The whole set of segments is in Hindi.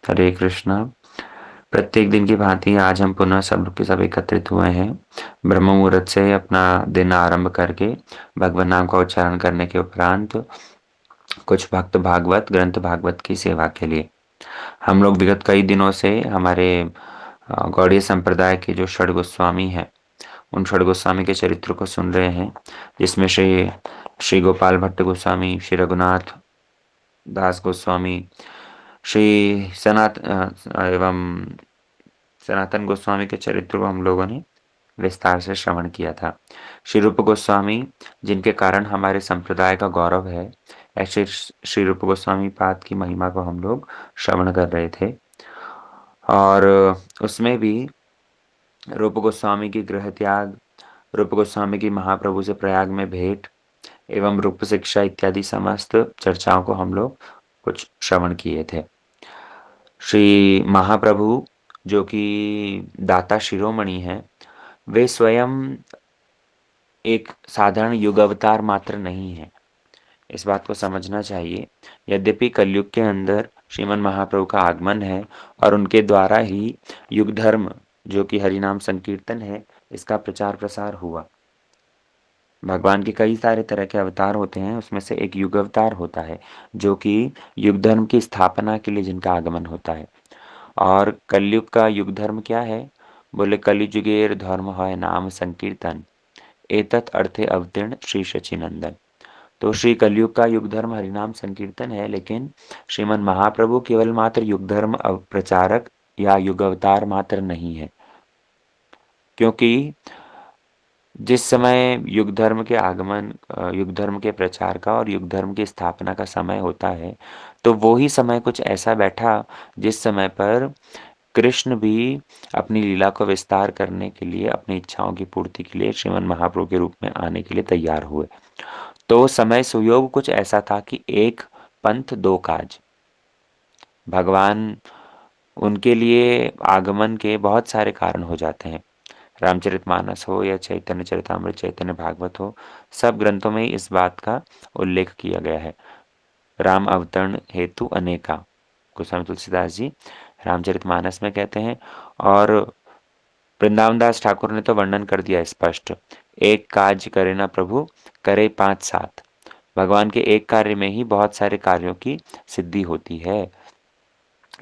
हरे कृष्णा। प्रत्येक दिन की भांति आज हम पुनः सब के सब एकत्रित हुए हैं। ब्रह्म मुहूर्त से अपना दिन आरंभ करके भगवान नाम का उच्चारण करने के उपरांत कुछ भक्त भागवत ग्रंथ भागवत की सेवा के लिए हम लोग विगत कई दिनों से हमारे गौड़ीय संप्रदाय के जो षड गोस्वामी हैं उन षड गोस्वामी के चरित्र को सुन रहे हैं, जिसमें श्री श्री गोपाल भट्ट गोस्वामी, श्री रघुनाथ दास गोस्वामी, श्री एवं सनातन गोस्वामी के चरित्र को हम लोगों ने विस्तार से श्रवण किया था। श्री रूप गोस्वामी जिनके कारण हमारे संप्रदाय का गौरव है, ऐसे श्री रूप गोस्वामी पाद की महिमा को हम लोग श्रवण कर रहे थे। और उसमें भी रूप गोस्वामी की गृह त्याग, रूप गोस्वामी की महाप्रभु से प्रयाग में भेंट एवं रूप शिक्षा इत्यादि समस्त चर्चाओं को हम लोग कुछ श्रवण किए थे। श्री महाप्रभु जो कि दाता शिरोमणि हैं, वे स्वयं एक साधारण युग अवतार मात्र नहीं है। इस बात को समझना चाहिए। यद्यपि कलयुग के अंदर श्रीमन महाप्रभु का आगमन है और उनके द्वारा ही युग धर्म जो कि हरिनाम संकीर्तन है, इसका प्रचार प्रसार हुआ। भगवान के कई सारे तरह के अवतार होते हैं, उसमें से एक युग अवतार होता है जो कि युग धर्म की स्थापना के लिए जिनका आगमन होता है। और कलयुग का युग धर्म क्या है? बोले कलिजुगेर धर्म है नाम संकीर्तन, एतत् अर्थे अवतीर्ण श्री शचीनंदन। तो श्री कलयुग का युग धर्म हरिनाम संकीर्तन है, लेकिन श्रीमन महाप्रभु केवल मात्र युग धर्म प्रचारक या युग अवतार मात्र नहीं है। क्योंकि जिस समय युग धर्म के आगमन, युग धर्म के प्रचार का और युग धर्म की स्थापना का समय होता है, तो वो ही समय कुछ ऐसा बैठा जिस समय पर कृष्ण भी अपनी लीला को विस्तार करने के लिए, अपनी इच्छाओं की पूर्ति के लिए श्रीमन महाप्रभु के रूप में आने के लिए तैयार हुए। तो समय सुयोग कुछ ऐसा था कि एक पंथ दो काज। भगवान उनके लिए आगमन के बहुत सारे कारण हो जाते हैं। रामचरितमानस हो या चैतन्य चरितामृत, चैतन्य भागवत हो, सब ग्रंथों में इस बात का उल्लेख किया गया है। राम अवतरण हेतु अनेका, गोस्वामी तुलसीदास जी रामचरितमानस में कहते हैं। और वृंदावन दास ठाकुर ने तो वर्णन कर दिया स्पष्ट, एक काज करे ना प्रभु करे पांच सात। भगवान के एक कार्य में ही बहुत सारे कार्यों की सिद्धि होती है।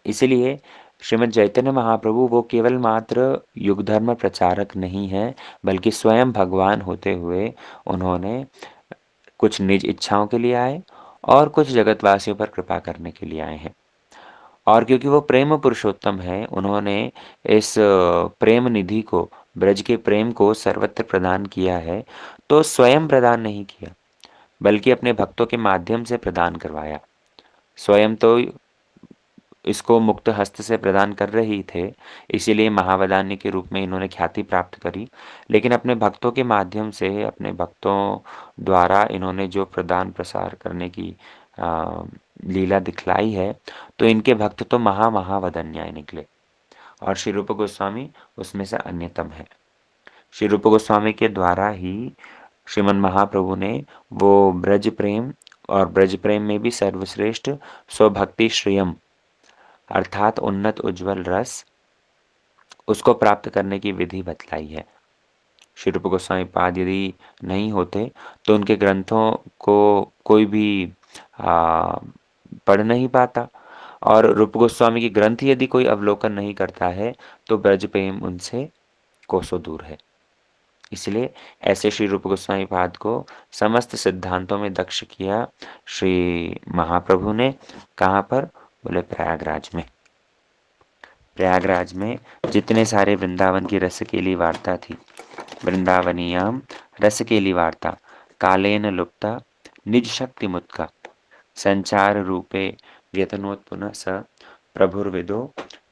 इसलिए श्रीमद् चैतन्य महाप्रभु वो केवल मात्र युग धर्म प्रचारक नहीं है, बल्कि स्वयं भगवान होते हुए उन्होंने कुछ निज इच्छाओं के लिए आए और कुछ जगतवासियों पर कृपा करने के लिए आए हैं। और क्योंकि वो प्रेम पुरुषोत्तम है, उन्होंने इस प्रेम निधि को, ब्रज के प्रेम को सर्वत्र प्रदान किया है। तो स्वयं प्रदान नहीं किया, बल्कि अपने भक्तों के माध्यम से प्रदान करवाया। स्वयं तो इसको मुक्त हस्त से प्रदान कर रहे ही थे, इसीलिए महावदान्य के रूप में इन्होंने ख्याति प्राप्त करी। लेकिन अपने भक्तों के माध्यम से, अपने भक्तों द्वारा इन्होंने जो प्रदान प्रसार करने की लीला दिखलाई है, तो इनके भक्त तो महावदन्याय निकले। और श्री रूप गोस्वामी उसमें से अन्यतम है। श्री रूप गोस्वामी के द्वारा ही श्रीमन महाप्रभु ने वो ब्रज प्रेम, और ब्रज प्रेम में भी सर्वश्रेष्ठ स्वभक्ति श्रेयम अर्थात उन्नत उज्जवल रस, उसको प्राप्त करने की विधि बतलाई है। श्री रूप गोस्वामी पाद यदि नहीं होते तो उनके ग्रंथों को कोई भी पढ़ नहीं पाता, और रूप गोस्वामी की ग्रंथ यदि कोई अवलोकन नहीं करता है तो ब्रज प्रेम उनसे कोसों दूर है। इसलिए ऐसे श्री रूप गोस्वामी पाद को समस्त सिद्धांतों में दक्ष किया श्री महाप्रभु ने। कहाँ पर? बोले प्रयागराज में। प्रयागराज में जितने सारे वृंदावन की रसकेली वार्ता थी, वृंदावनियाम रसकेली वार्ता, कालेन लुप्ता निज शक्ति मुत्का, संचार रूपे व्यतनोत्पुन स प्रभुर्विदो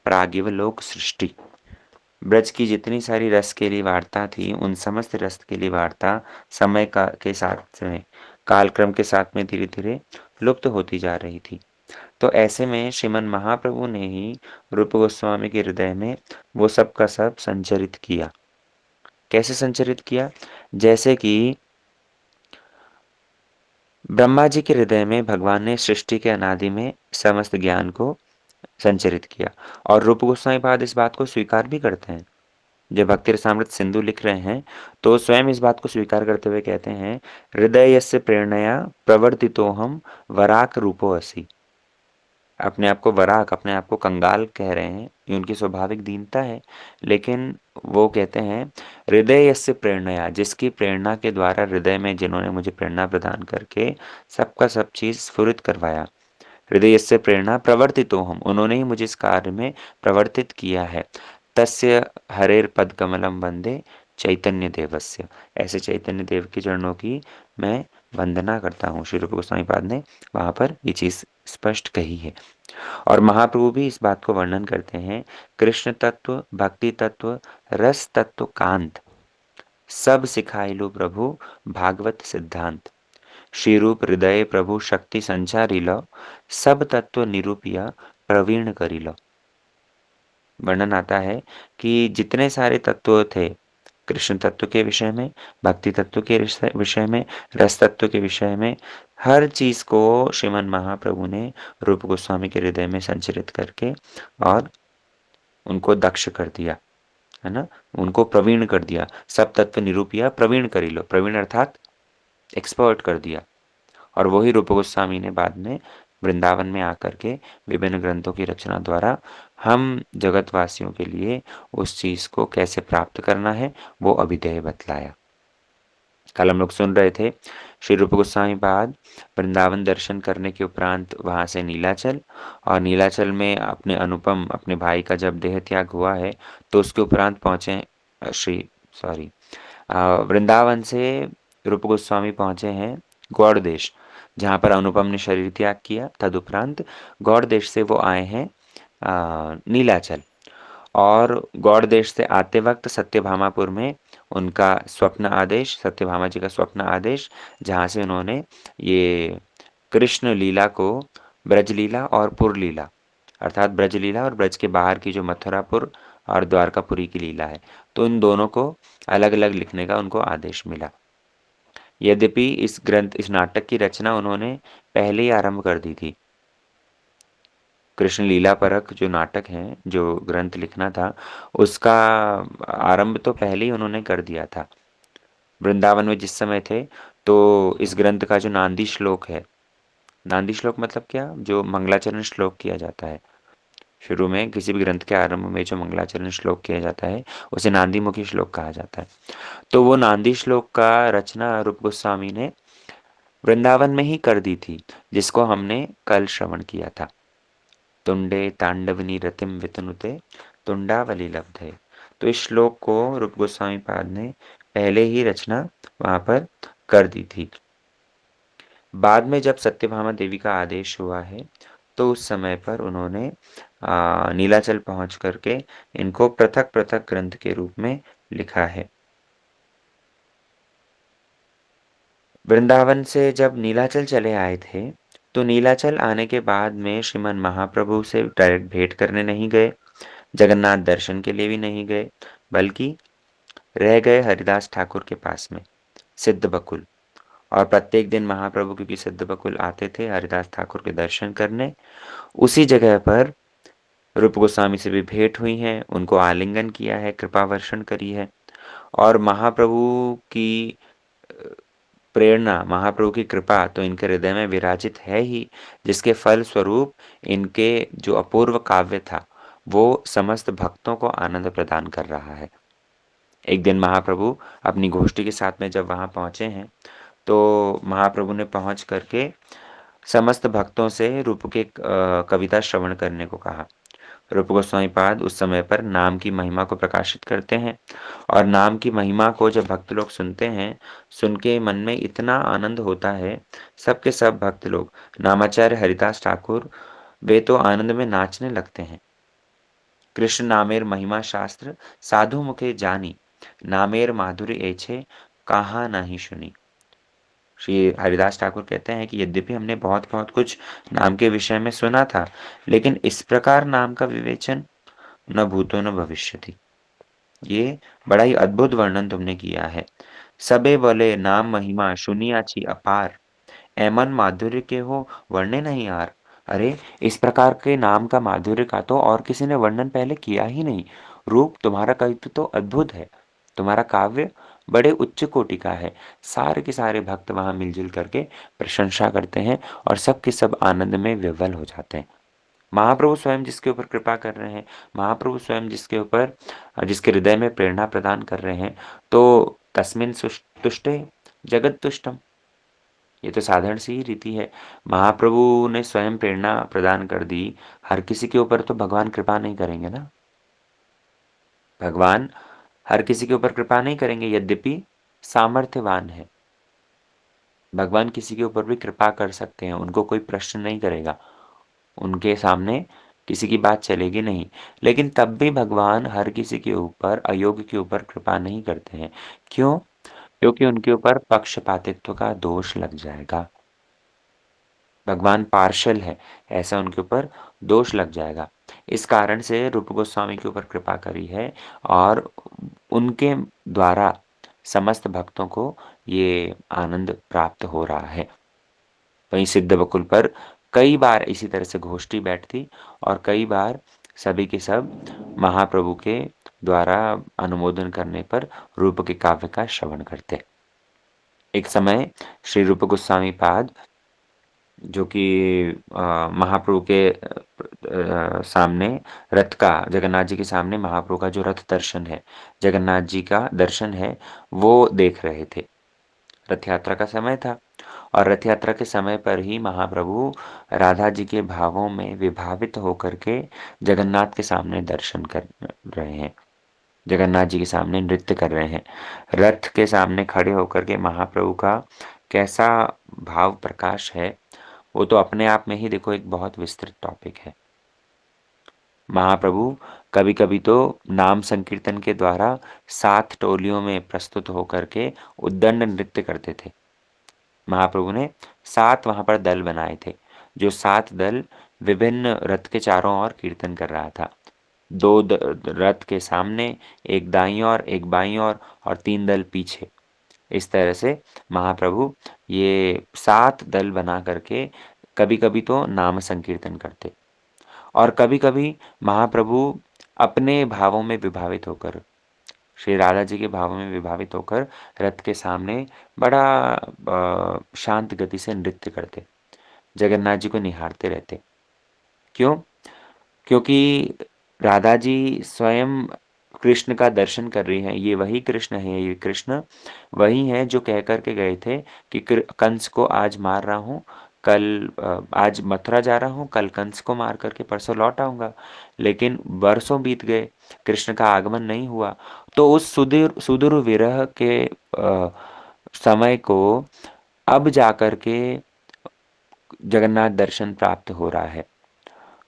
प्रागिव लोक सृष्टि। ब्रज की जितनी सारी रसकेली वार्ता थी, उन समस्त रसकेली वार्ता समय का के साथ में, कालक्रम के साथ में धीरे धीरे लुप्त होती जा रही थी। तो ऐसे में श्रीमन महाप्रभु ने ही रूप गोस्वामी के हृदय में वो सब का सब संचरित किया। कैसे संचरित किया? जैसे कि ब्रह्मा जी के हृदय में भगवान ने सृष्टि के अनादि में समस्त ज्ञान को संचरित किया। और रूप गोस्वामी पाद इस बात को स्वीकार भी करते हैं। जब भक्ति रसामृत सिंधु लिख रहे हैं, तो स्वयं इस बात को स्वीकार करते हुए कहते हैं, हृदयस्य प्रेरणया प्रवर्तितोहम वराक रूपो असि। अपने आप को वराक, अपने आप को कंगाल कह रहे हैं, ये उनकी स्वाभाविक दीनता है। लेकिन वो कहते हैं, हृदयस्य प्रेरणया, जिसकी प्रेरणा के द्वारा, हृदय में जिन्होंने मुझे प्रेरणा प्रदान करके सबका सब चीज स्फुरित करवाया, हृदयस्य प्रेरणा प्रवर्तितोहम, उन्होंने ही मुझे इस कार्य में प्रवर्तित किया है। तस्य हरेर पद कमलम वंदे चैतन्य देवस्य, ऐसे चैतन्य देव के चरणों की मैं वंदना करता हूँ। श्री रूप गोस्वामी पाद ने वहां पर ये चीज स्पष्ट कही है। और महाप्रभु भी इस बात को वर्णन करते हैं, कृष्ण तत्व, भक्ति तत्व, रस तत्व, कांत, सब सिखाइलु प्रभु भागवत सिद्धांत। श्री रूप हृदय प्रभु शक्ति संचारी लो, सब तत्व निरूपिया प्रवीण करी लो। वर्णन आता है कि जितने सारे तत्व थे, कृष्ण तत्व के विषय में, भक्ति तत्व के विषय में, रस तत्व के विषय में, हर चीज को श्रीमन महाप्रभु ने रूप गोस्वामी के हृदय में संचरित करके और उनको दक्ष कर दिया, है ना, उनको प्रवीण कर दिया। सब तत्व निरूपिया प्रवीण करी लो, प्रवीण अर्थात एक्सपर्ट कर दिया। और वही रूप गोस्वामी ने बाद में वृंदावन में आकर के विभिन्न ग्रंथों की रचना द्वारा हम जगतवासियों के लिए उस चीज को कैसे प्राप्त करना है वो अभिधेय बतलाया। कल हम लोग सुन रहे थे, श्री रूप गोस्वामी बाद वृंदावन दर्शन करने के उपरांत वहां से नीलाचल, और नीलाचल में अपने अनुपम अपने भाई का जब देह त्याग हुआ है, तो उसके उपरांत पहुंचे श्री सॉरी वृंदावन से रूप गोस्वामी पहुंचे हैं गौड़ देश, जहाँ पर अनुपम ने शरीर त्याग किया। तदुपरांत गौड़ देश से वो आए हैं नीलाचल। और गौड़ देश से आते वक्त सत्यभामापुर में उनका स्वप्न आदेश, सत्यभामा जी का स्वप्न आदेश, जहाँ से उन्होंने ये कृष्ण लीला को ब्रज लीला और पुर लीला, अर्थात ब्रज लीला और ब्रज के बाहर की जो मथुरापुर और द्वारकापुरी की लीला है, तो इन दोनों को अलग अलग लिखने का उनको आदेश मिला। यद्यपि इस ग्रंथ, इस नाटक की रचना उन्होंने पहले ही आरंभ कर दी थी। कृष्ण लीला परक जो नाटक है, जो ग्रंथ लिखना था, उसका आरंभ तो पहले ही उन्होंने कर दिया था। वृंदावन में जिस समय थे, तो इस ग्रंथ का जो नांदी श्लोक है, नांदी श्लोक मतलब क्या, जो मंगलाचरण श्लोक किया जाता है शुरू में, किसी भी ग्रंथ के आरंभ में जो मंगलाचरण श्लोक किया जाता है उसे नांदी मुखी श्लोक कहा जाता है। तो वो नांदी श्लोक का रचना रूप गोस्वामी ने वृंदावन में ही कर दी थी, जिसको हमने कल श्रवण किया था। तुंडे तांडवनी रतिम वितनुते तुंडावली लब्धे। तो इस श्लोक को रूप गोस्वामी पाद ने पहले ही रचना वहां पर कर दी थी। बाद में जब सत्यभामा देवी का आदेश हुआ है, तो उस समय पर उन्होंने नीलाचल पहुंच करके इनको पृथक पृथक ग्रंथ के रूप में लिखा है। वृंदावन से जब नीलाचल चले आए थे, तो नीलाचल आने के बाद में श्रीमन महाप्रभु से डायरेक्ट भेंट करने नहीं गए, जगन्नाथ दर्शन के लिए भी नहीं गए, बल्कि रह गए हरिदास ठाकुर के पास में, सिद्ध बकुल। और प्रत्येक दिन महाप्रभु, क्योंकि सिद्ध बकुल आते थे हरिदास ठाकुर के दर्शन करने, उसी जगह पर रूप गोस्वामी से भी भेंट हुई है, उनको आलिंगन किया है, कृपा वर्षण करी है। और महाप्रभु की प्रेरणा, महाप्रभु की कृपा तो इनके हृदय में विराजित है ही, जिसके फल स्वरूप इनके जो अपूर्व काव्य था वो समस्त भक्तों को आनंद प्रदान कर रहा है। एक दिन महाप्रभु अपनी गोष्ठी के साथ में जब वहां पहुंचे हैं, तो महाप्रभु ने पहुंच करके समस्त भक्तों से रूप के कविता श्रवण करने को कहा। रूप गोस्वामी पाद उस समय पर नाम की महिमा को प्रकाशित करते हैं, और नाम की महिमा को जब भक्त लोग सुनते हैं, सुन के मन में इतना आनंद होता है, सबके सब भक्त लोग, नामाचार्य हरिदास ठाकुर, वे तो आनंद में नाचने लगते हैं। कृष्ण नामेर महिमा शास्त्र साधु मुखे जानी, नामेर माधुरी ऐछे कहा नहीं सुनी। श्री हरिदास ठाकुर कहते हैं कि यद्यपि हमने बहुत बहुत कुछ नाम के विषय में सुना था, लेकिन इस प्रकार नाम का विवेचन न भूतो न भविष्यति, ये बड़ा ही अद्भुत वर्णन तुमने किया है। सबे बोले नाम महिमा सुनियाची अपार, एमन माधुर्य के हो वर्णे नहीं यार। अरे! इस प्रकार के नाम का माधुर्य का तो और किसी ने वर्णन पहले किया ही नहीं। रूप तुम्हारा कवित्व तो अद्भुत है। तुम्हारा काव्य बड़े उच्च कोटि का है। सारे के सारे भक्त वहाँ मिल-जुल करके प्रशंसा करते हैं और सब के सब आनंद में विह्वल हो जाते हैं। महाप्रभु स्वयं जिसके ऊपर कृपा कर रहे हैं, महाप्रभु स्वयं जिसके ऊपर जिसके हृदय में प्रेरणा प्रदान कर रहे हैं, तो तस्मिन् तुष्टे जगत तुष्टम्। ये तो साधारण सी ही रीति है। महाप्रभु ने स्वयं प्रेरणा प्रदान कर दी, हर किसी के ऊपर तो भगवान कृपा नहीं करेंगे ना। भगवान हर किसी के ऊपर कृपा नहीं करेंगे, यद्यपि सामर्थ्यवान है। भगवान किसी के ऊपर भी कृपा कर सकते हैं, उनको कोई प्रश्न नहीं करेगा। उनके सामने किसी की बात चलेगी नहीं। लेकिन तब भी भगवान हर किसी के ऊपर, अयोग्य के ऊपर कृपा नहीं करते हैं। क्यों? क्योंकि उनके ऊपर पक्षपातित्व का दोष लग जाएगा। भगवान पार्शियल है, ऐसा उनके ऊपर दोष लग जाएगा। इस कारण से रूप गोस्वामी के ऊपर कृपा करी है और उनके द्वारा समस्त भक्तों को ये आनंद प्राप्त हो रहा है। वहीं सिद्ध बकुल पर कई बार इसी तरह से गोष्ठी बैठती और कई बार सभी के सब महाप्रभु के द्वारा अनुमोदन करने पर रूप के काव्य का श्रवण करते। एक समय श्री रूप गोस्वामी पाद जो कि महाप्रभु के सामने रथ का जगन्नाथ जी के सामने महाप्रभु का जो रथ दर्शन है, जगन्नाथ जी का दर्शन है, वो देख रहे थे। रथ यात्रा का समय था और रथ यात्रा के समय पर ही महाप्रभु राधा जी के भावों में विभावित होकर के जगन्नाथ के सामने दर्शन कर रहे हैं। जगन्नाथ जी के सामने नृत्य कर रहे हैं। रथ के सामने खड़े होकर के महाप्रभु का कैसा भाव प्रकाश है, वो तो अपने आप में ही देखो एक बहुत विस्तृत टॉपिक है। महाप्रभु कभी-कभी तो नाम संकीर्तन के द्वारा 7 टोलियों में प्रस्तुत होकर के उद्दंड नृत्य करते थे। महाप्रभु ने 7 वहाँ पर दल बनाए थे, जो 7 दल विभिन्न रथ के चारों ओर कीर्तन कर रहा था। 2 रथ के सामने, एक दाईं ओर, एक बाईं ओर और 3 दल पीछे। इस तरह से महाप्रभु ये 7 दल बना करके कभी-कभी तो नाम संकीर्तन करते और कभी-कभी महाप्रभु अपने भावों में विभावित होकर, श्री राधा जी के भावों में विभावित होकर रथ के सामने बड़ा शांत गति से नृत्य करते, जगन्नाथ जी को निहारते रहते। क्यों? क्योंकि राधा जी स्वयं कृष्ण का दर्शन कर रही हैं, ये वही कृष्ण है, ये कृष्ण वही हैं जो कह कर के गए थे कि कंस को आज मार रहा हूँ, कल आज मथुरा जा रहा हूँ, कल कंस को मार करके परसों लौट आऊँगा। लेकिन वर्षों बीत गए, कृष्ण का आगमन नहीं हुआ। तो उस सुदूर सुदूर विरह के समय को अब जाकर के जगन्नाथ दर्शन प्राप्त हो रहा है।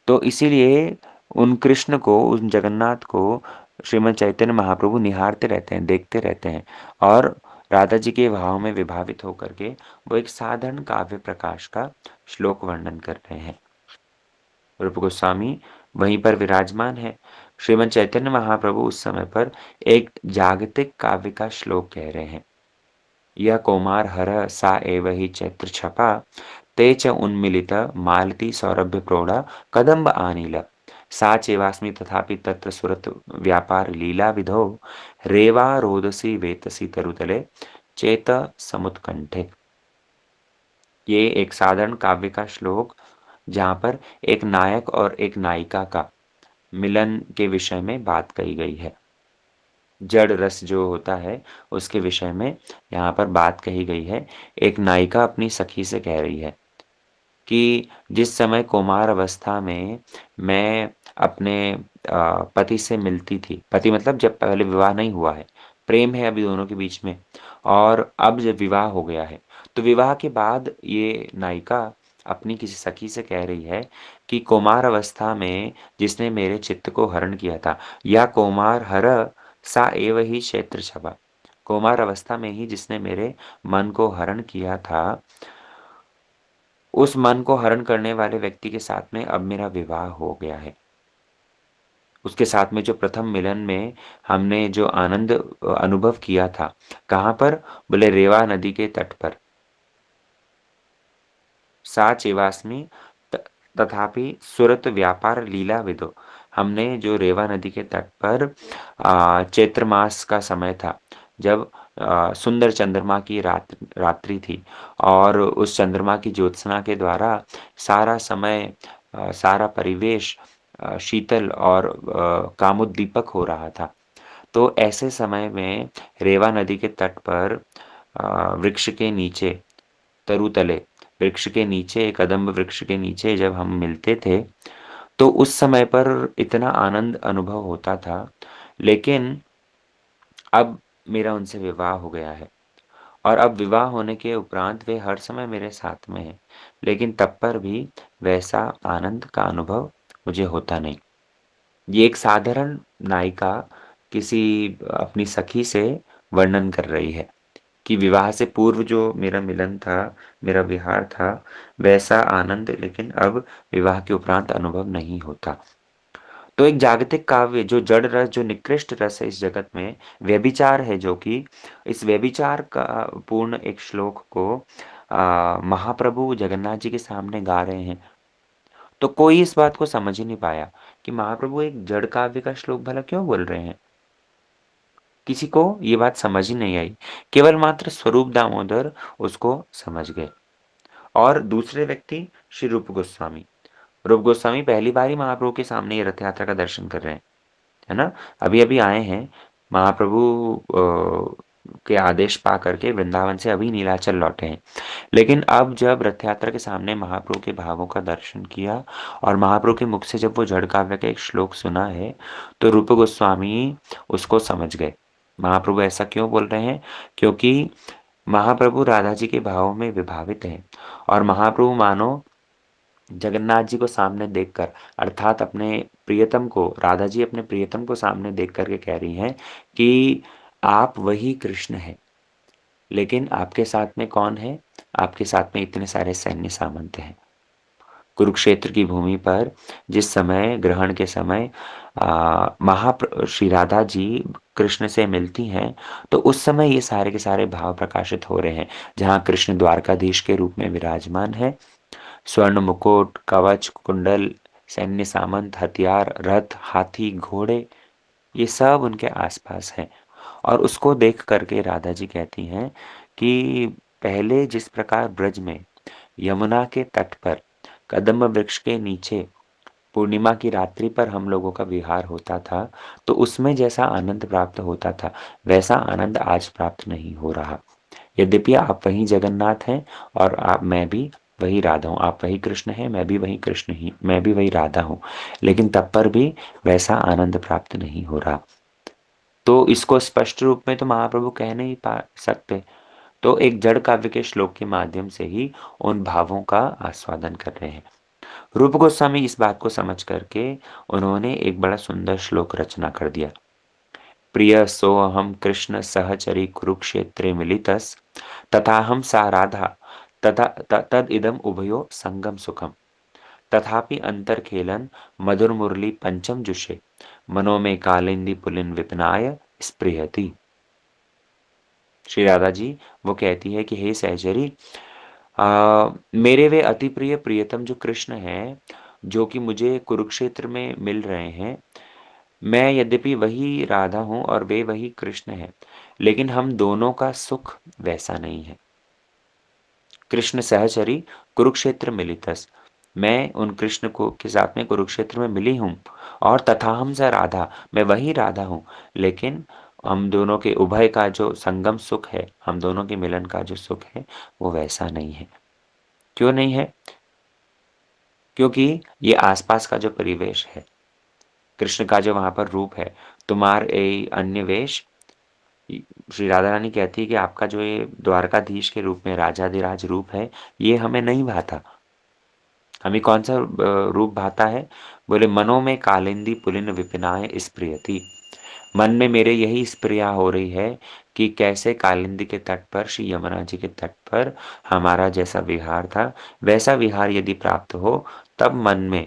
तो इसीलिए उन कृष्ण को, उन जगन्नाथ को श्रीमद् चैतन्य महाप्रभु निहारते रहते हैं, देखते रहते हैं और राधा जी के भाव में विभावित होकर के वो एक साधारण काव्य प्रकाश का श्लोक वर्णन कर रहे हैं। रूप गोस्वामी वहीं पर विराजमान है। श्रीमद् चैतन्य महाप्रभु उस समय पर एक जागतिक काव्य का श्लोक कह रहे हैं। यह कौमार हर सा एव ही चैत्र छपा ते च उन्मिलित मालती सौरभ्य प्रौढ़ा कदम्ब आनील सा चेवास्मि तथापि तत्र सुरत व्यापार लीला विधौ रेवा रोदसी वेतसी तरुतले चेत समुत्कंठे। ये एक साधारण काव्य का श्लोक जहाँ पर एक नायक और एक नायिका का मिलन के विषय में बात कही गई है। जड़ रस जो होता है उसके विषय में यहाँ पर बात कही गई है। एक नायिका अपनी सखी से कह रही है कि जिस समय कौमार अवस्था में मैं अपने पति से मिलती थी, पति मतलब जब पहले विवाह नहीं हुआ है, प्रेम है अभी दोनों के बीच में और अब जब विवाह हो गया है, तो विवाह के बाद ये नायिका अपनी किसी सखी से कह रही है कि कौमार अवस्था में जिसने मेरे चित्त को हरण किया था, या कौमार हर सा एव ही क्षेत्र छबा, कौमार अवस्था में ही जिसने मेरे मन को हरण किया था, उस मन को हरण करने वाले व्यक्ति के साथ में अब मेरा विवाह हो गया है। उसके साथ में जो प्रथम मिलन में हमने जो आनंद अनुभव किया था, कहाँ पर? बोले रेवा नदी के तट पर। सा चेवास्मि तथापि सुरत व्यापार लीला विदो, हमने जो रेवा नदी के तट पर चैत्र मास का समय था, जब सुंदर चंद्रमा की रात्रि थी और उस चंद्रमा की ज्योत्सना के द्वारा सारा समय सारा परिवेश शीतल और कामोद्दीपक हो रहा था। तो ऐसे समय में रेवा नदी के तट पर वृक्ष के नीचे तरुतले वृक्ष के नीचे कदम्ब वृक्ष के नीचे जब हम मिलते थे, तो उस समय पर इतना आनंद अनुभव होता था। लेकिन अब मेरा उनसे विवाह हो गया है और अब विवाह होने के उपरांत वे हर समय मेरे साथ में हैं, लेकिन तब पर भी वैसा आनंद का अनुभव मुझे होता नहीं। ये एक साधारण नायिका किसी अपनी सखी से वर्णन कर रही है कि विवाह से पूर्व जो मेरा मिलन था, मेरा विहार था, वैसा आनंद लेकिन अब विवाह के उपरांत अनुभव नहीं होता। तो एक जागतिक काव्य जो जड़ रस, जो निकृष्ट रस है इस जगत में, व्यभिचार है, जो कि इस व्यभिचार का पूर्ण एक श्लोक को महाप्रभु जगन्नाथ जी के सामने गा रहे हैं। तो कोई इस बात को समझ ही नहीं पाया कि महाप्रभु एक जड़ काव्य का श्लोक भला क्यों बोल रहे हैं। किसी को ये बात समझ ही नहीं आई। केवल मात्र स्वरूप दामोदर उसको समझ गए और दूसरे व्यक्ति श्री रूप गोस्वामी। रूप गोस्वामी पहली बार ही महाप्रभु के सामने ये रथ यात्रा का दर्शन कर रहे हैं, है ना? अभी-अभी आए हैं। महाप्रभु के आदेश पा करके वृंदावन से अभी नीलाचल लौटे हैं। लेकिन अब जब रथ यात्रा के सामने महाप्रभु के भावों का दर्शन किया और महाप्रभु के मुख से जब वो जड़ काव्य का एक श्लोक सुना है, तो रूप गोस्वामी उसको समझ गए। महाप्रभु ऐसा क्यों बोल रहे हैं? क्योंकि महाप्रभु राधा जी के भावों में विभावित हैं और महाप्रभु मानो जगन्नाथ जी को सामने देखकर, अर्थात अपने प्रियतम को, राधा जी अपने प्रियतम को सामने देख कर के कह रही हैं कि आप वही कृष्ण हैं, लेकिन आपके साथ में कौन है? आपके साथ में इतने सारे सैन्य सामंत हैं। कुरुक्षेत्र की भूमि पर जिस समय ग्रहण के समय श्री राधा जी कृष्ण से मिलती हैं, तो उस समय ये सारे के सारे भाव प्रकाशित हो रहे हैं। जहाँ कृष्ण द्वारकाधीश के रूप में विराजमान है, स्वर्ण मुकुट, कवच, कुंडल, सैन्य सामंत, हथियार, रथ, हाथी, घोड़े, ये सब उनके आसपास हैं। और उसको देख करके राधा जी कहती हैं कि पहले जिस प्रकार ब्रज में यमुना के तट पर कदम्ब वृक्ष के नीचे पूर्णिमा की रात्रि पर हम लोगों का विहार होता था, तो उसमें जैसा आनंद प्राप्त होता था, वैसा आनंद आज प्राप्त नहीं हो रहा। यद्यपि आप वही जगन्नाथ हैं और मैं भी वही राधा हूँ। आप वही कृष्ण हैं, मैं भी वही राधा हूँ, लेकिन तब पर भी वैसा आनंद प्राप्त नहीं हो रहा। तो इसको स्पष्ट रूप में तो महाप्रभु कह नहीं पा सकते, तो एक जड़ काव्य के श्लोक के माध्यम से ही उन भावों का आस्वादन कर रहे हैं। रूप गोस्वामी इस बात को समझ करके उन्होंने एक बड़ा सुंदर श्लोक रचना कर दिया। प्रिय सोऽहं कृष्ण सहचरी कुरुक्षेत्रे मिलितस्, तथाहं सा राधा तथा तद इदम उभयो संगम सुखम, तथापि अंतरखेलन मधुर मुरली पंचम जुषे, मनो में कालिंदी पुलिन विपनाय स्पृहति। श्री राधा जी वो कहती है कि हे सहचरी, मेरे वे अति प्रिय प्रियतम जो कृष्ण हैं, जो कि मुझे कुरुक्षेत्र में मिल रहे हैं, मैं यद्यपि वही राधा हूँ और वे वही कृष्ण हैं, लेकिन हम दोनों का सुख वैसा नहीं है। कृष्ण सहचरी कुरुक्षेत्र मिलितस, मैं उन कृष्ण को के साथ में कुरुक्षेत्र में मिली हूँ और तथा हम स राधा, मैं वही राधा हूँ, लेकिन हम दोनों के उभय का जो संगम सुख है, हम दोनों के मिलन का जो सुख है, वो वैसा नहीं है। क्यों नहीं है? क्योंकि ये आसपास का जो परिवेश है, कृष्ण का जो वहाँ पर रूप है, तुम्हारे अन्य वेश, श्री राधा रानी कहती है कि आपका जो ये द्वारकाधीश के रूप में राजाधिराज रूप है, ये हमें नहीं भाता। हमें कौन सा रूप भाता है? बोले मनो में कालिंदी पुलिन विपिनाय स्पृहति। मन में मेरे यही स्प्रिया हो रही है कि कैसे कालिंदी के तट पर, श्री यमुना जी के तट पर हमारा जैसा विहार था, वैसा विहार यदि प्राप्त हो, तब मन में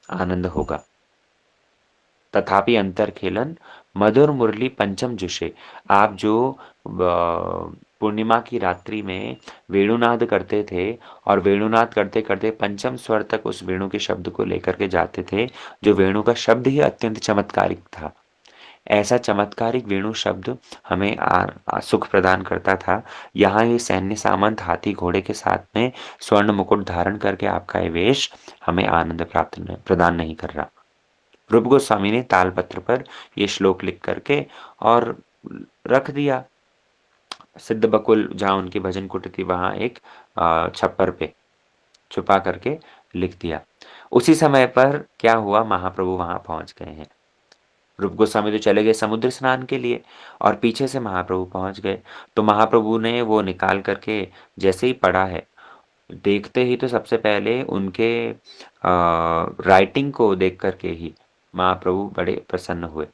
आनंद होगा। तथापि अंतरखेलन मधुर मुरली पंचम जुषे, आप जो पूर्णिमा की रात्रि में वेणुनाद करते थे और वेणुनाद करते-करते पंचम स्वर तक उस वेणु के शब्द को लेकर के जाते थे, जो वेणु का शब्द ही अत्यंत चमत्कारिक था। ऐसा चमत्कारिक वेणु शब्द हमें सुख प्रदान करता था। यहाँ ये सैन्य सामंत हाथी घोड़े के साथ में स्वर्ण मुकुट धारण करके आपका ये वेश हमें आनंद प्राप्त न प्रदान नहीं कर रहा। रूप गोस्वामी ने तालपत्र पर ये श्लोक लिख करके और रख दिया। सिद्ध बकुल जहाँ उनकी भजन कुटी थी वहाँ एक छप्पर पे छुपा करके लिख दिया। उसी समय पर क्या हुआ, महाप्रभु वहाँ पहुँच गए हैं। रूप गोस्वामी तो चले गए समुद्र स्नान के लिए और पीछे से महाप्रभु पहुँच गए। तो महाप्रभु ने वो निकाल करके जैसे ही पढ़ा है, देखते ही तो सबसे पहले उनके राइटिंग को देख करके ही महाप्रभु बड़े प्रसन्न हुए।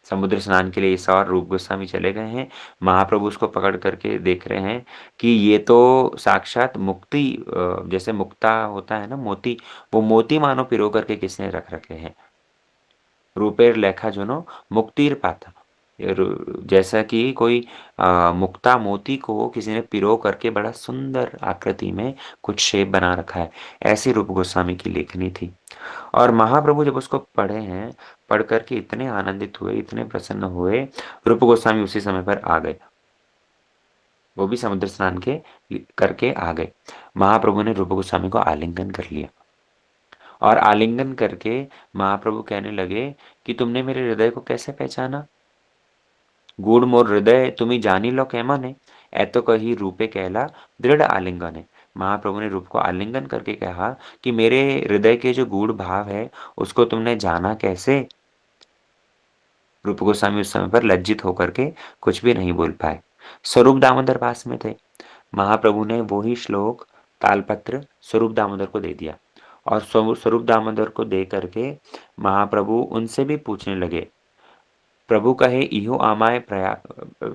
समुद्र स्नान के लिए ईसा और रूप गोस्वामी चले गए हैं। महाप्रभु उसको पकड़ करके देख रहे हैं कि ये तो साक्षात मुक्ति जैसे मुक्ता होता है ना मोती, वो मोती मानो पिरो करके किसने रख रखे हैं। रूपेर लेखा जुनो मुक्तिर पाता। जैसा कि कोई मुक्ता मोती को किसी ने पिरो करके बड़ा सुंदर आकृति में कुछ शेप बना रखा है, ऐसी रूप गोस्वामी की लेखनी थी। और महाप्रभु जब उसको पढ़े हैं, पढ़ कर के इतने आनंदित हुए, इतने प्रसन्न हुए, रूप गोस्वामी उसी समय पर आ गए। वो भी समुद्र स्नान के करके आ गए। महाप्रभु ने रूप गोस्वामी को आलिंगन कर लिया और आलिंगन करके महाप्रभु कहने लगे कि तुमने मेरे हृदय को कैसे पहचाना? गूढ़ मोर हृदय तुम्ही जानी लो कैमने, ऐतो कही रूपे कहला दृढ़ आलिंगन। महाप्रभु ने रूप को आलिंगन करके कहा कि मेरे हृदय के जो गूढ़ भाव है उसको तुमने जाना कैसे? रूप गोस्वामी उस समय पर लज्जित होकर के कुछ भी नहीं बोल पाए। स्वरूप दामोदर पास में थे। महाप्रभु ने वो ही श्लोक तालपत्र स्वरूप दामोदर को दे दिया और स्वरूप दामोदर को दे करके महाप्रभु उनसे भी पूछने लगे। प्रभु कहे इहो आमाय प्रया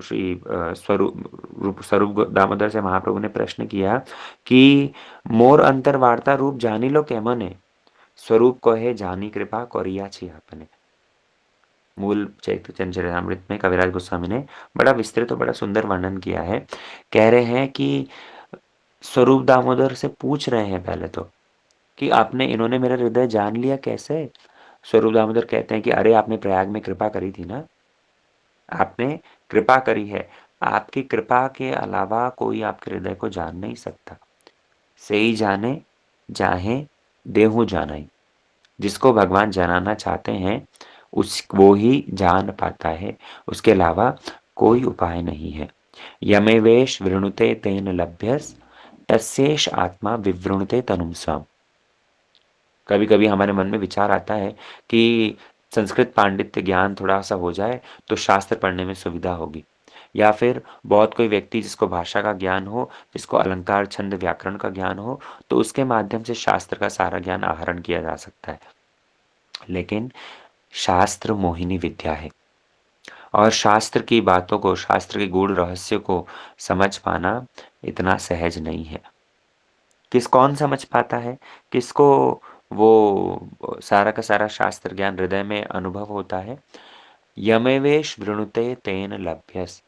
श्री स्वरूप दामोदर से महाप्रभु ने प्रश्न किया कि मोर अंतर वार्ता रूप जानी लो कैमने? स्वरूप कहे जानी कृपा करिया छी आपने। मूल चरितमृत में कविराज गोस्वामी ने बड़ा विस्तृत और बड़ा सुंदर वर्णन किया है। कह रहे हैं कि स्वरूप दामोदर से पूछ रहे हैं पहले तो कि आपने इन्होंने मेरा हृदय जान लिया कैसे? स्वरूप दामोदर कहते हैं कि अरे आपने प्रयाग में कृपा करी थी ना, आपने कृपा करी है। आपकी कृपा के अलावा कोई आपके हृदय को जान नहीं सकता। सेई जाने जाहे देहु जानाई। जिसको भगवान जानाना चाहते हैं वो ही जान पाता है, उसके अलावा कोई उपाय नहीं है। यमेवेश वृणुते तेन लभ्यस तस्येष आत्मा विवृणुते तनुम स्वम। कभी-कभी हमारे मन में विचार आता है कि संस्कृत पांडित्य ज्ञान थोड़ा-सा हो जाए तो शास्त्र पढ़ने में सुविधा होगी। या फिर बहुत कोई व्यक्ति जिसको भाषा का ज्ञान हो, जिसको अलंकार, छंद, व्याकरण का ज्ञान हो, तो उसके माध्यम से शास्त्र का सारा ज्ञान आहरण किया जा सकता है। लेकिन शास्त्र मोहिनी विद्या है और शास्त्र की बातों को, शास्त्र के गूढ़ रहस्य को समझ पाना इतना सहज नहीं है। कौन समझ पाता है? किसको वो सारा का सारा शास्त्र ज्ञान हृदय में अनुभव होता है? यमेवेश वृणुते तेन लभ्यस।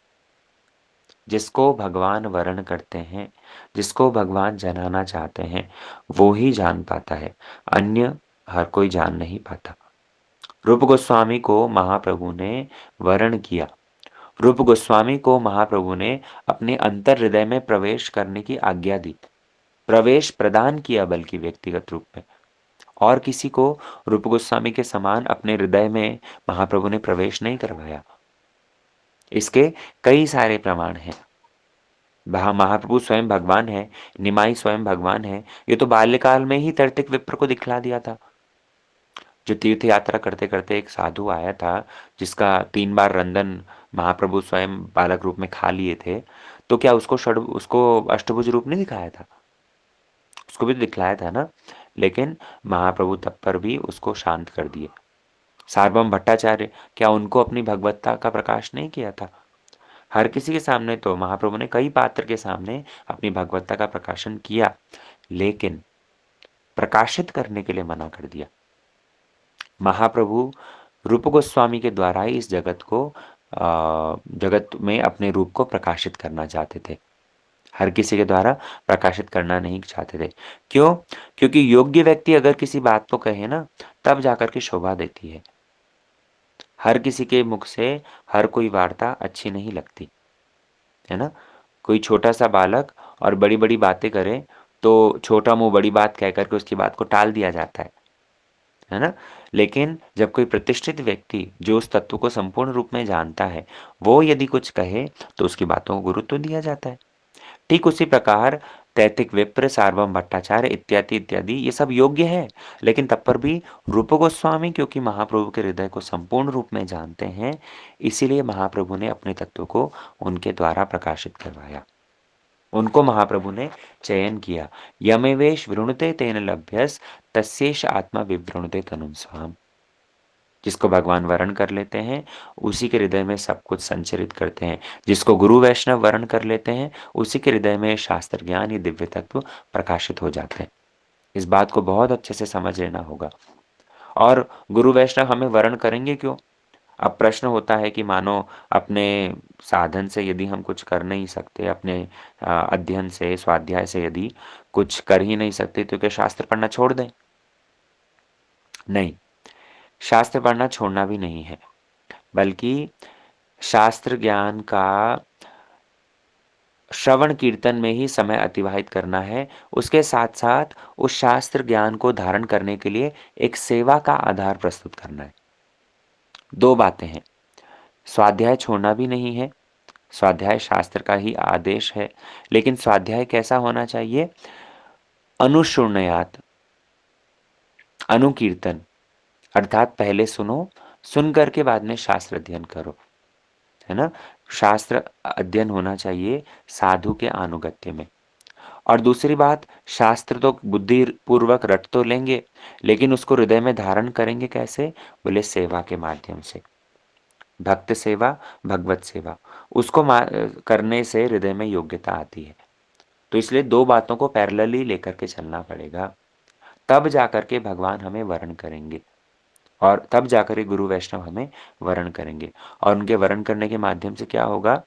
जिसको भगवान वरण करते हैं, जिसको भगवान जनाना चाहते हैं, वो ही जान पाता है, अन्य हर कोई जान नहीं पाता। रूप गोस्वामी को महाप्रभु ने वरण किया। रूप गोस्वामी को महाप्रभु ने अपने अंतर हृदय में प्रवेश करने की आज्ञा दी, प्रवेश प्रदान किया बल्कि व्यक्तिगत रूप में। और किसी को रूप गोस्वामी के समान अपने हृदय में महाप्रभु ने प्रवेश नहीं करवाया। इसके कई सारे प्रमाण हैं। महाप्रभु स्वयं भगवान है, निमाई स्वयं भगवान है। ये तो बाल्यकाल में ही तर्तिक विप्र को दिखला दिया था। जो तीर्थ यात्रा करते करते एक साधु आया था जिसका 3 बार रंदन महाप्रभु स्वयं बालक रूप में खा लिए थे, तो क्या उसको अष्टभुज रूप नहीं दिखाया था? उसको भी तो दिखलाया था ना। लेकिन महाप्रभु तब पर भी उसको शांत कर दिए। सार्वभौम भट्टाचार्य, क्या उनको अपनी भगवत्ता का प्रकाश नहीं किया था? हर किसी के सामने तो महाप्रभु ने कई पात्र के सामने अपनी भगवत्ता का प्रकाशन किया, लेकिन प्रकाशित करने के लिए मना कर दिया। महाप्रभु रूप गोस्वामी के द्वारा ही इस जगत को जगत में अपने रूप को प्रकाशित करना चाहते थे। हर किसी के द्वारा प्रकाशित करना नहीं चाहते थे। क्यों? क्योंकि योग्य व्यक्ति अगर किसी बात को कहे ना, तब जाकर के शोभा देती है। हर किसी के मुख से हर कोई वार्ता अच्छी नहीं लगती, है ना? कोई छोटा-सा बालक और बड़ी-बड़ी बातें करे, तो छोटा मुँह बड़ी बात कह कर के उसकी बात को टाल दिया जाता है ना? लेकिन जब कोई प्रतिष्ठित व्यक्ति जो उस तत्व को संपूर्ण रूप में जानता है, वो यदि कुछ कहे, तो उसकी बातों को गुरुत्व दिया जाता है। ठीक उसी प्रकार तैतिक विप्र, सार्वभौम भट्टाचार्य इत्यादि इत्यादि ये सब योग्य है, लेकिन तब पर भी रूप गोस्वामी क्योंकि महाप्रभु के हृदय को संपूर्ण रूप में जानते हैं, इसीलिए महाप्रभु ने अपने तत्व को उनके द्वारा प्रकाशित करवाया। उनको महाप्रभु ने चयन किया। यमेवेश वृणुते तेन लभ्यस तस्येष आत्मा विवृणुते तनुम स्वाम। जिसको भगवान वरण कर लेते हैं, उसी के हृदय में सब कुछ संचरित करते हैं। जिसको गुरु वैष्णव वरण कर लेते हैं, उसी के हृदय में शास्त्र ज्ञान ये दिव्य तत्व प्रकाशित हो जाते हैं। इस बात को बहुत अच्छे से समझ लेना होगा। और गुरु वैष्णव हमें वरण करेंगे क्यों? अब प्रश्न होता है कि मानो अपने साधन से यदि हम कुछ कर नहीं सकते, अपने अध्ययन से, स्वाध्याय से यदि कुछ कर ही नहीं सकते, तो क्या शास्त्र पढ़ना छोड़ दें? नहीं, शास्त्र पढ़ना छोड़ना भी नहीं है, बल्कि शास्त्र ज्ञान का श्रवण कीर्तन में ही समय अतिवाहित करना है। उसके साथ-साथ उस शास्त्र ज्ञान को धारण करने के लिए एक सेवा का आधार प्रस्तुत करना है। 2 बातें हैं, स्वाध्याय छोड़ना भी नहीं है, स्वाध्याय शास्त्र का ही आदेश है, लेकिन स्वाध्याय कैसा होना चाहिए? अनुशृणयात, अनुकीर्तन अर्थात पहले सुनो, सुन कर के बाद में शास्त्र अध्ययन करो, है ना? शास्त्र अध्ययन होना चाहिए साधु के आनुगत्य में। और दूसरी बात, शास्त्र तो बुद्धिपूर्वक रट तो लेंगे, लेकिन उसको हृदय में धारण करेंगे कैसे? बोले सेवा के माध्यम से। भक्त सेवा, भगवत सेवा, उसको करने से हृदय में योग्यता आती है। तो इसलिए 2 बातों को पैरेलली लेकर के चलना पड़ेगा। तब जाकर के भगवान हमें वरण करेंगे और तब जाकर के गुरु वैष्णव हमें वरण करेंगे। और उनके वरण करने के माध्यम से क्या होगा?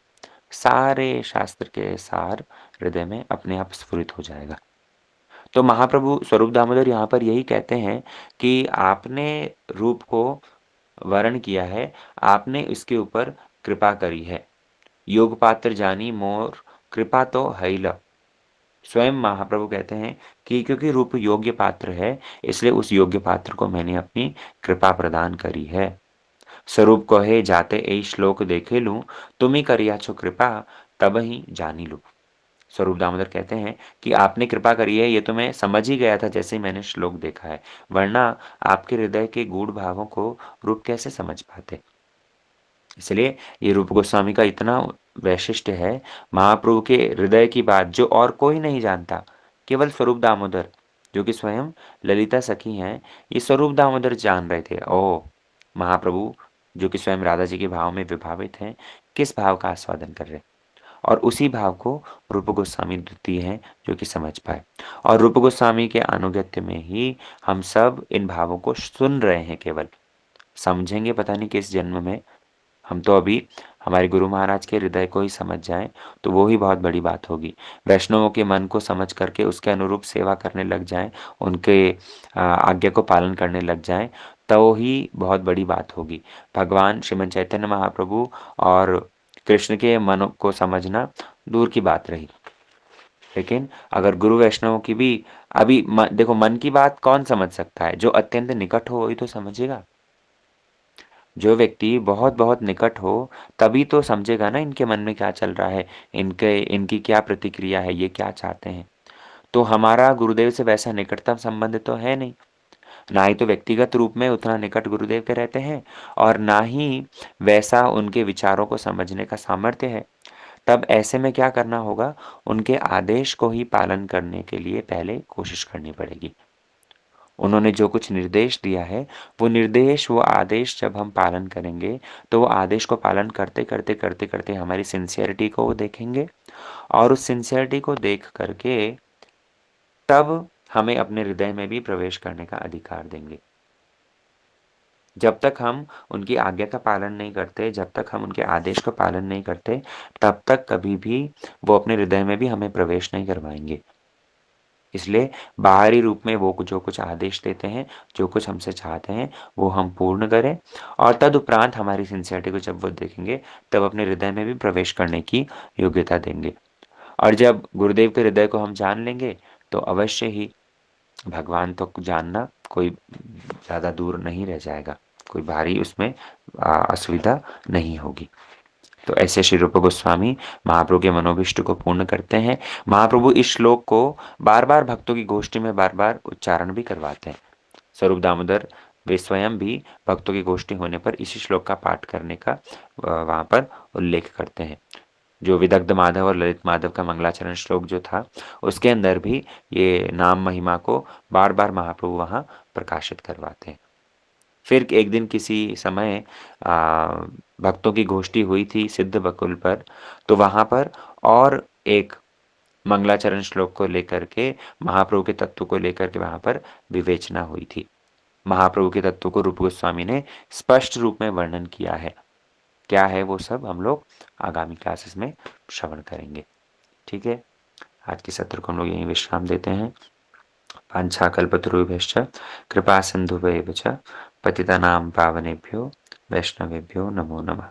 सारे शास्त्र के सार हृदय में अपने आप स्फुरित हो जाएगा। तो महाप्रभु स्वरूप दामोदर यहाँ पर यही कहते हैं कि आपने रूप को वरण किया है, आपने इसके ऊपर कृपा करी है। योग पात्र जानी मोर कृपा तो हैल। स्वयं महाप्रभु कहते हैं कि क्योंकि रूप योग्य पात्र है, इसलिए उस योग्य पात्र को मैंने अपनी कृपा प्रदान करी है। स्वरूप कहे जाते ए श्लोक देखे लूं, तुम करिया छो कृपा तब ही जानी लूं। स्वरूप दामोदर कहते हैं कि आपने कृपा करी है, ये तो मैं समझ ही गया था जैसे ही मैंने श्लोक देखा है, वरना आपके हृदय के गूढ़ भावों को रूप कैसे समझ पाते। इसलिए ये रूप गोस्वामी का इतना वैशिष्ट्य है, महाप्रभु के हृदय की बात जो और कोई नहीं जानता, केवल स्वरूप दामोदर जो कि स्वयं ललिता सखी हैं, ये स्वरूप दामोदर जान रहे थे। ओह! महाप्रभु जो कि स्वयं राधा जी के भाव में विभावित हैं, किस भाव का आस्वादन कर रहे हैं। और उसी भाव को रूप गोस्वामी द्वितीय हैं जो कि समझ पाए। और रूप गोस्वामी के अनुगत्य में ही हम सब इन भावों को सुन रहे हैं केवल। समझेंगे पता नहीं किस जन्म में। हम तो अभी हमारे गुरु महाराज के हृदय को ही समझ जाएँ, तो वो ही बहुत बड़ी बात होगी। वैष्णवों के मन को समझ करके उसके अनुरूप सेवा करने लग जाएँ, उनके आज्ञा को पालन करने लग जाएँ, तो ही बहुत बड़ी बात होगी। भगवान श्रीमद् चैतन्य महाप्रभु और कृष्ण के मन को समझना दूर की बात रही। लेकिन अगर गुरु वैष्णवों की भी अभी देखो मन की बात कौन समझ सकता है? जो अत्यंत निकट हो वही तो समझेगा। जो व्यक्ति बहुत-बहुत निकट हो, तभी तो समझेगा ना इनके मन में क्या चल रहा है, इनकी क्या प्रतिक्रिया है, ये क्या चाहते हैं। तो हमारा गुरुदेव से वैसा निकटतम संबंध तो है नहीं। ना ही तो व्यक्तिगत रूप में उतना निकट गुरुदेव के रहते हैं और ना ही वैसा उनके विचारों को समझने का सामर्थ्य है। तब ऐसे में क्या करना होगा? उनके आदेश को ही पालन करने के लिए पहले कोशिश करनी पड़ेगी। उन्होंने जो कुछ निर्देश दिया है, वो निर्देश, वो आदेश जब हम पालन करेंगे, तो वो आदेश को पालन करते हमारी सिंसियरिटी को वो देखेंगे और उस सिंसियरिटी को देख कर के तब हमें अपने हृदय में भी प्रवेश करने का अधिकार देंगे। जब तक हम उनकी आज्ञा का पालन नहीं करते, जब तक हम उनके आदेश का पालन नहीं करते, तब तक कभी भी वो अपने हृदय में भी हमें प्रवेश नहीं करवाएँगे। इसलिए बाहरी रूप में वो जो कुछ आदेश देते हैं, जो कुछ हमसे चाहते हैं, वो हम पूर्ण करें और तदुपरांत हमारी सिंसियरिटी को जब वो देखेंगे, तब अपने हृदय में भी प्रवेश करने की योग्यता देंगे। और जब गुरुदेव के हृदय को हम जान लेंगे, तो अवश्य ही भगवान तो जानना कोई ज़्यादा दूर नहीं रह जाएगा, कोई भारी उसमें असुविधा नहीं होगी। तो ऐसे श्री रूप गोस्वामी महाप्रभु के मनोभीष्ट को पूर्ण करते हैं। महाप्रभु इस श्लोक को बार-बार भक्तों की गोष्ठी में बार-बार उच्चारण भी करवाते हैं। स्वरूप दामोदर वे स्वयं भी भक्तों की गोष्ठी होने पर इसी श्लोक का पाठ करने का वहाँ पर उल्लेख करते हैं। जो विदग्ध माधव और ललित माधव का मंगलाचरण श्लोक जो था, उसके अंदर भी ये नाम महिमा को बार-बार महाप्रभु वहाँ प्रकाशित करवाते हैं। फिर एक दिन किसी समय भक्तों की गोष्ठी हुई थी सिद्ध बकुल पर, तो वहाँ पर और एक मंगलाचरण श्लोक को लेकर के महाप्रभु के तत्व को लेकर के वहाँ पर विवेचना हुई थी। महाप्रभु के तत्व को रूप गोस्वामी ने स्पष्ट रूप में वर्णन किया है। क्या है वो सब हम लोग आगामी क्लासेस में श्रवण करेंगे। ठीक है, आज के सत्र को हम लोग यहीं विश्राम देते हैं। वाञ्छाकल्पतरुभ्यश्च कृपा सिन्धुभ्येव च पतितानां पावनेभ्यो वैष्णवेभ्यो नमो नमः।